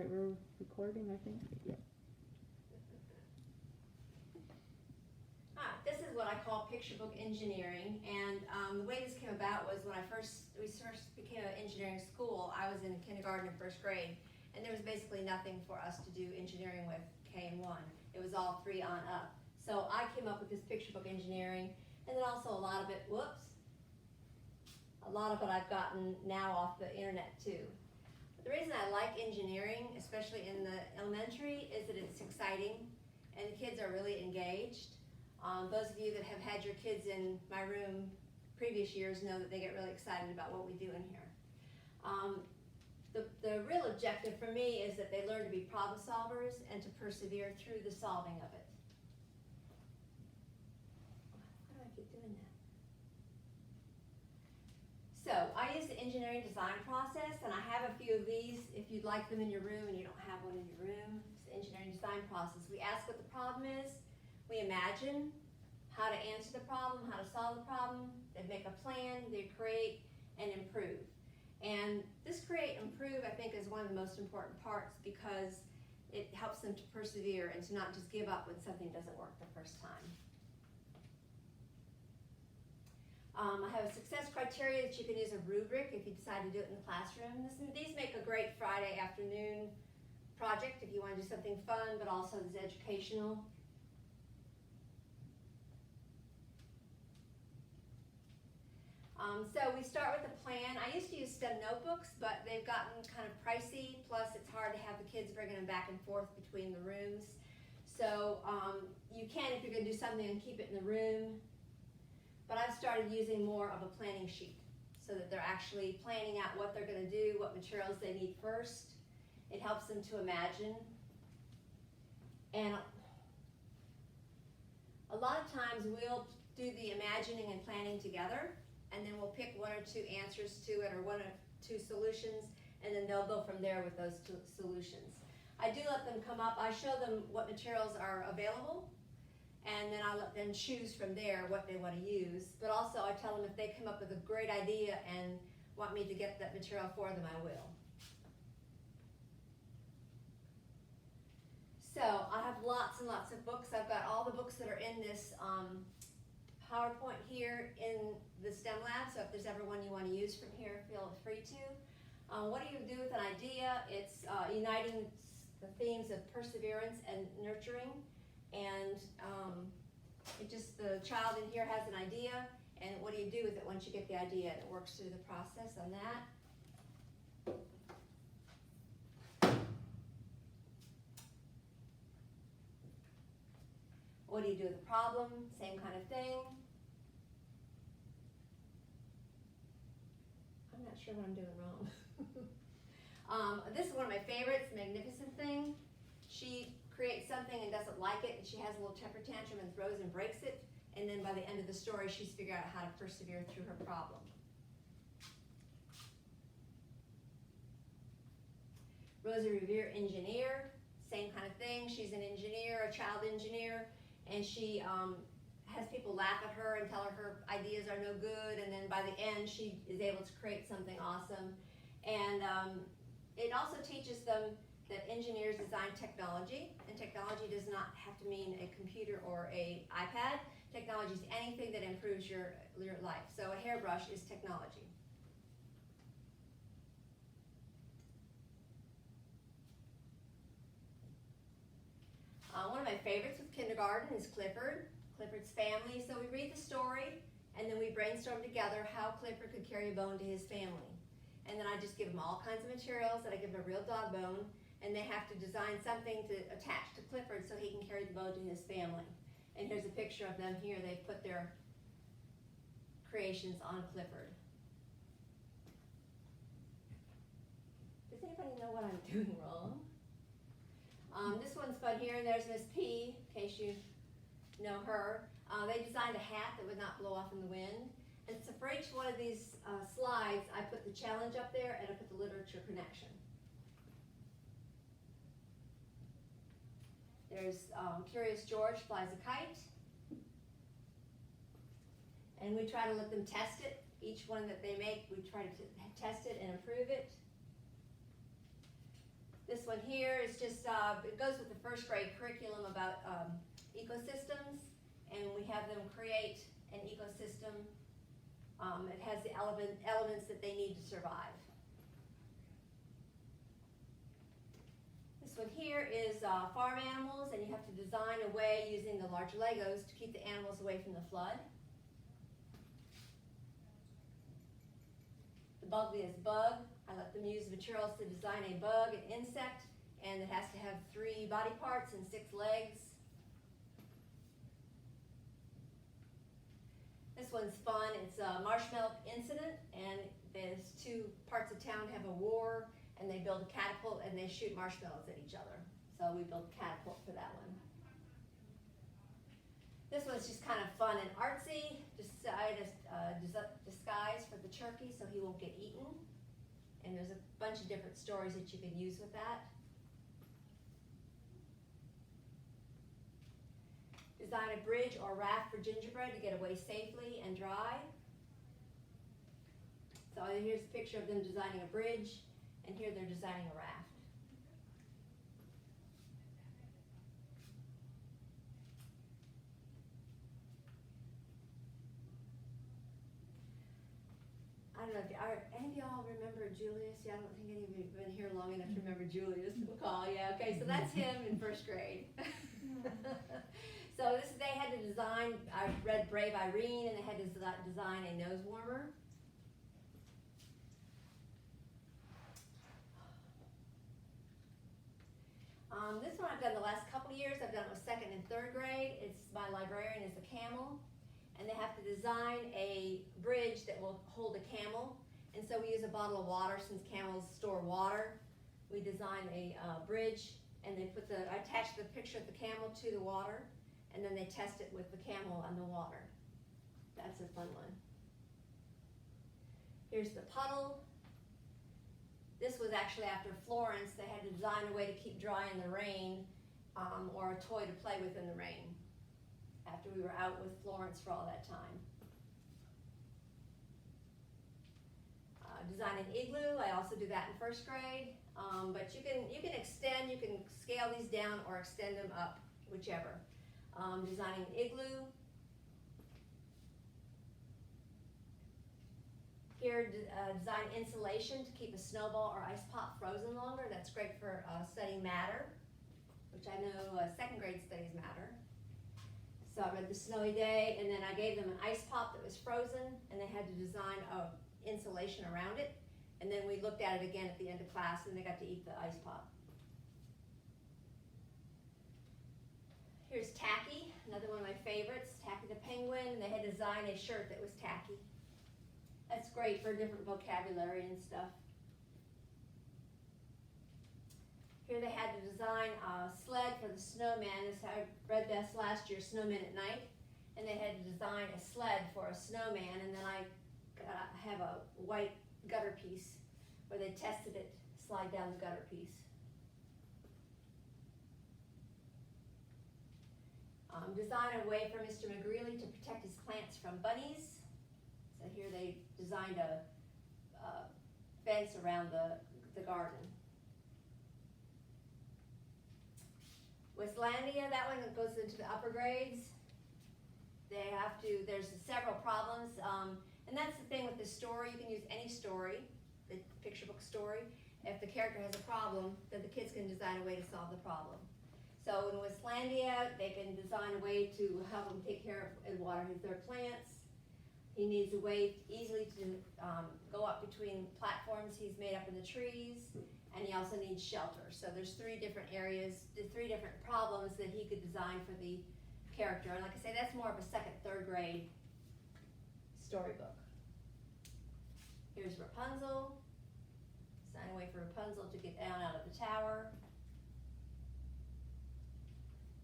right, we're recording, I think. Yeah. This is what I call picture book engineering, and the way this came about was when we first became an engineering school. I was in kindergarten and first grade, and there was basically nothing for us to do engineering with K and 1. It was all 3 on up. So I came up with this picture book engineering, and then also a lot of it, a lot of it I've gotten now off the internet too. But the reason I like engineering, especially in the elementary, is that it's exciting, and the kids are really engaged. Those of you that have had your kids in my room previous years know that they get really excited about what we do in here. The real objective for me is that they learn to be problem solvers and to persevere through the solving of it. Why do I keep doing that? So I use the engineering design process, and I have a few of these if you'd like them in your room and you don't have one in your room. It's the engineering design process. We ask what the problem is. We imagine how to answer the problem, how to solve the problem. They make a plan, they create, and improve. And this create and improve, I think, is one of the most important parts because it helps them to persevere and to not just give up when something doesn't work the first time. I have a success criteria that you can use a rubric if you decide to do it in the classroom. These make a great Friday afternoon project if you want to do something fun, but also is educational. So we start with a plan. I used to use STEM notebooks, but they've gotten kind of pricey, plus it's hard to have the kids bringing them back and forth between the rooms. So you can, if you're going to do something, and keep it in the room. But I've started using more of a planning sheet so that they're actually planning out what they're going to do, what materials they need first. It helps them to imagine. And a lot of times we'll do the imagining and planning together, and then we'll pick 1 or 2 answers to it or 1 or 2 solutions, and then they'll go from there with those 2 solutions. I do let them come up. I show them what materials are available, and then I let them choose from there what they want to use. But also I tell them if they come up with a great idea and want me to get that material for them, I will. So I have lots and lots of books. I've got all the books that are in this PowerPoint here in the STEM lab, so if there's ever one you want to use from here, feel free to. What do you do with an idea? It's uniting the themes of perseverance and nurturing, and the child in here has an idea, and what do you do with it once you get the idea? And it works through the process on that. What do you do with the problem? Same kind of thing. I'm not sure what I'm doing wrong. This is one of my favorites, Magnificent Thing. She creates something and doesn't like it, and she has a little temper tantrum and throws and breaks it, and then by the end of the story, she's figured out how to persevere through her problem. Rosie Revere, Engineer, same kind of thing. She's an engineer, a child engineer, and she has people laugh at her and tell her ideas are no good, and then by the end she is able to create something awesome. And it also teaches them that engineers design technology, and technology does not have to mean a computer or an iPad. Technology is anything that improves your life. So a hairbrush is technology. One of my favorites with kindergarten is Clifford, Clifford's family. So we read the story, and then we brainstorm together how Clifford could carry a bone to his family. And then I just give them all kinds of materials, that I give them a real dog bone, and they have to design something to attach to Clifford so he can carry the bone to his family. And here's a picture of them here. They've put their creations on Clifford. Does anybody know what I'm doing wrong? This one's fun here, and there's Miss P, in case you know her. They designed a hat that would not blow off in the wind. And so for each one of these slides, I put the challenge up there, and I put the literature connection. There's Curious George flies a kite. And we try to let them test it. Each one that they make, we try to test it and improve it. This one here is just, it goes with the first grade curriculum about ecosystems, and we have them create an ecosystem. It has the elements that they need to survive. This one here is farm animals, and you have to design a way using the large Legos to keep the animals away from the flood. The Bugliest bug. I let them use materials to design a bug, an insect, and it has to have 3 body parts and 6 legs. This one's fun. It's a marshmallow incident, and there's 2 parts of town have a war, and they build a catapult and they shoot marshmallows at each other. So we built a catapult for that one. This one's just kind of fun and artsy. Decided disguise for the turkey so he won't get eaten. And there's a bunch of different stories that you can use with that. Design a bridge or raft for gingerbread to get away safely and dry. So here's a picture of them designing a bridge, and here they're designing a raft. I don't know, any of y'all remember Julius? Yeah, I don't think any of you have been here long enough to remember Julius. McCall, yeah, okay, so that's him in first grade. So they had to design, I read Brave Irene, and they had to design a nose warmer. This one I've done the last couple of years. I've done it with 2nd and 3rd grade. It's my librarian is a camel, and they have to design a bridge that will hold a camel. And so we use a bottle of water since camels store water. We design a bridge, and they I attach the picture of the camel to the water, and then they test it with the camel on the water. That's a fun one. Here's the puddle. This was actually after Florence. They had to design a way to keep dry in the rain, or a toy to play with in the rain, after we were out with Florence for all that time. Design an igloo. I also do that in 1st grade. But you can extend, you can scale these down or extend them up, whichever. Designing an igloo. Here, design insulation to keep a snowball or ice pop frozen longer. That's great for studying matter, which I know 2nd grade studies matter. So I read The Snowy Day, and then I gave them an ice pop that was frozen, and they had to design insulation around it. And then we looked at it again at the end of class, and they got to eat the ice pop. Here's Tacky, another one of my favorites, Tacky the Penguin. They had designed a shirt that was tacky. That's great for different vocabulary and stuff. Here they had to design a sled for the snowman. This I read this last year, Snowmen at Night. And they had to design a sled for a snowman, and then I have a white gutter piece where they tested it, slide down the gutter piece. Design a way for Mr. McGreely to protect his plants from bunnies. So here they designed a fence around the garden. Westlandia, that one goes into the upper grades. There's several problems, and that's the thing with the story. You can use any story, the picture book story. If the character has a problem, then the kids can design a way to solve the problem. So in Westlandia, they can design a way to help them take care of and water their plants. He needs a way easily to go up between platforms he's made up in the trees, and he also needs shelter. So there's 3 different areas, 3 different problems that he could design for the character. And like I say, that's more of a 2nd, 3rd grade storybook. Here's Rapunzel. Design a way for Rapunzel to get down out of the tower.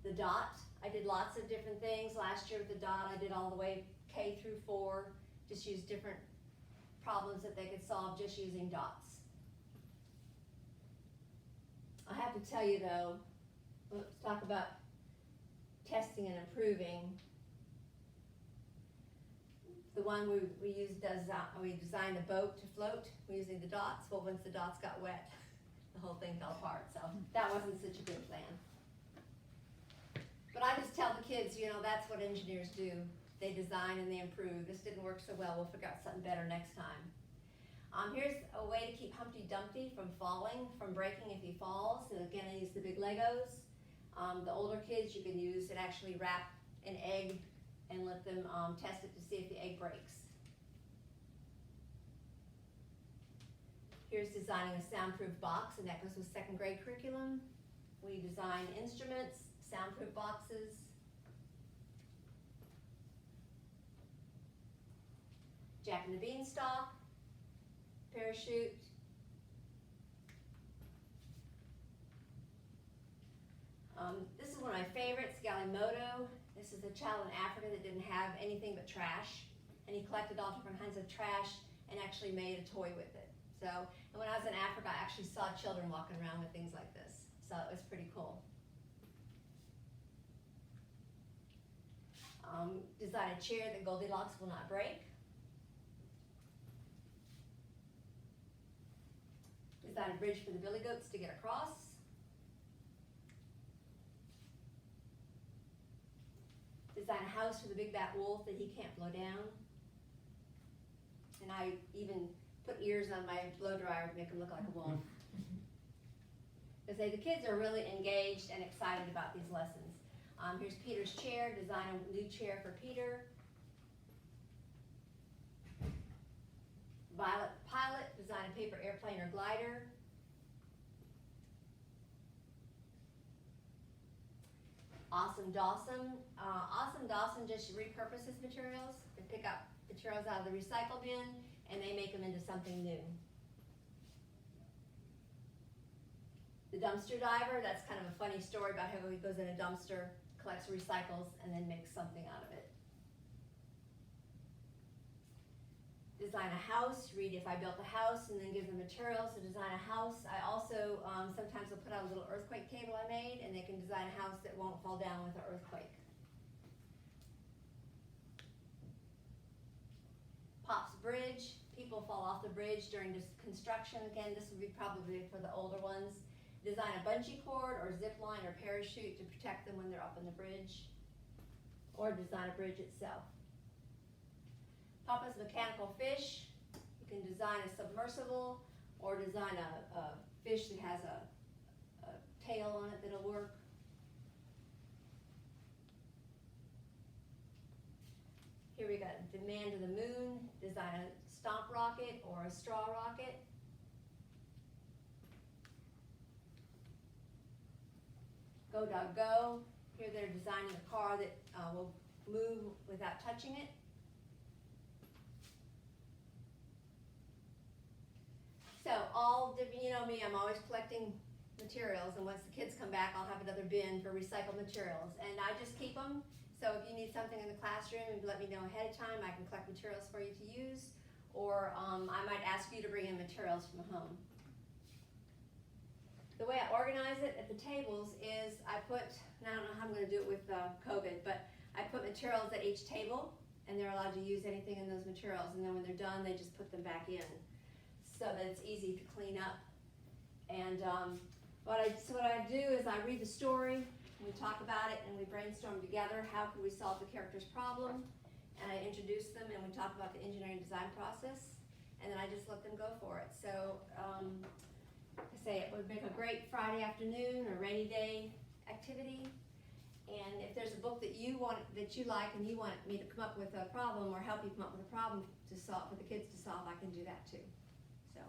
The dot. I did lots of different things last year with the dot. I did all the way K through 4. Just used different problems that they could solve just using dots. I have to tell you though, let's talk about testing and improving. The one we designed a boat to float. We're using the dots. Well, once the dots got wet, the whole thing fell apart, so that wasn't such a good plan. But I just tell the kids, you know, that's what engineers do. They design and they improve. This didn't work so well, we'll figure out something better next time. Here's a way to keep Humpty Dumpty from falling, from breaking if he falls. So again, I use the big Legos. The older kids, you can use and actually wrap an egg and let them test it to see if the egg breaks. Here's designing a soundproof box, and that goes with second grade curriculum. We design instruments, soundproof boxes. Jack and the Beanstalk, parachute. This is one of my favorites, Galimoto. This is a child in Africa that didn't have anything but trash, and he collected all different kinds of trash and actually made a toy with it. So, and when I was in Africa, I actually saw children walking around with things like this. So it was pretty cool. Design a chair that Goldilocks will not break. Design a bridge for the billy goats to get across. Design a house for the big bad wolf that he can't blow down. And I even put ears on my blow dryer to make him look like a wolf. Because the kids are really engaged and excited about these lessons. Here's Peter's chair. Design a new chair for Peter. Violet Pilot. Design a paper airplane or glider. Awesome Dawson. Awesome Dawson just repurposes materials. They pick up materials out of the recycle bin and they make them into something new. The dumpster diver, that's kind of a funny story about how he goes in a dumpster, collects recycles, and then makes something out of it. Design a house, read If I Built a House, and then give them materials to design a house. I also sometimes will put out a little earthquake table I made, and they can design a house that won't fall down with an earthquake. Pop's Bridge, people fall off the bridge during construction. Again, this would be probably for the older ones. Design a bungee cord or zip line or parachute to protect them when they're up on the bridge. Or design a bridge itself. Papa's Mechanical Fish. You can design a submersible or design a fish that has a tail on it that'll work. Here we got the Man to the Moon. Design a stomp rocket or a straw rocket. Go Dog Go. Here they're designing a car that will move without touching it. So all different, you know me, I'm always collecting materials, and once the kids come back, I'll have another bin for recycled materials, and I just keep them. So if you need something in the classroom, and let me know ahead of time, I can collect materials for you to use, or I might ask you to bring in materials from home. The way I organize it at the tables is I put, and I don't know how I'm going to do it with COVID, but I put materials at each table, and they're allowed to use anything in those materials, and then when they're done, they just put them back in, so that it's easy to clean up. And what I do is I read the story, we talk about it, and we brainstorm together how can we solve the character's problem, and I introduce them, and we talk about the engineering design process, and then I just let them go for it. So I say it would make a great Friday afternoon or rainy day activity. And if there's a book that you like and you want me to come up with a problem or help you come up with a problem to solve for the kids to solve, I can do that too. So.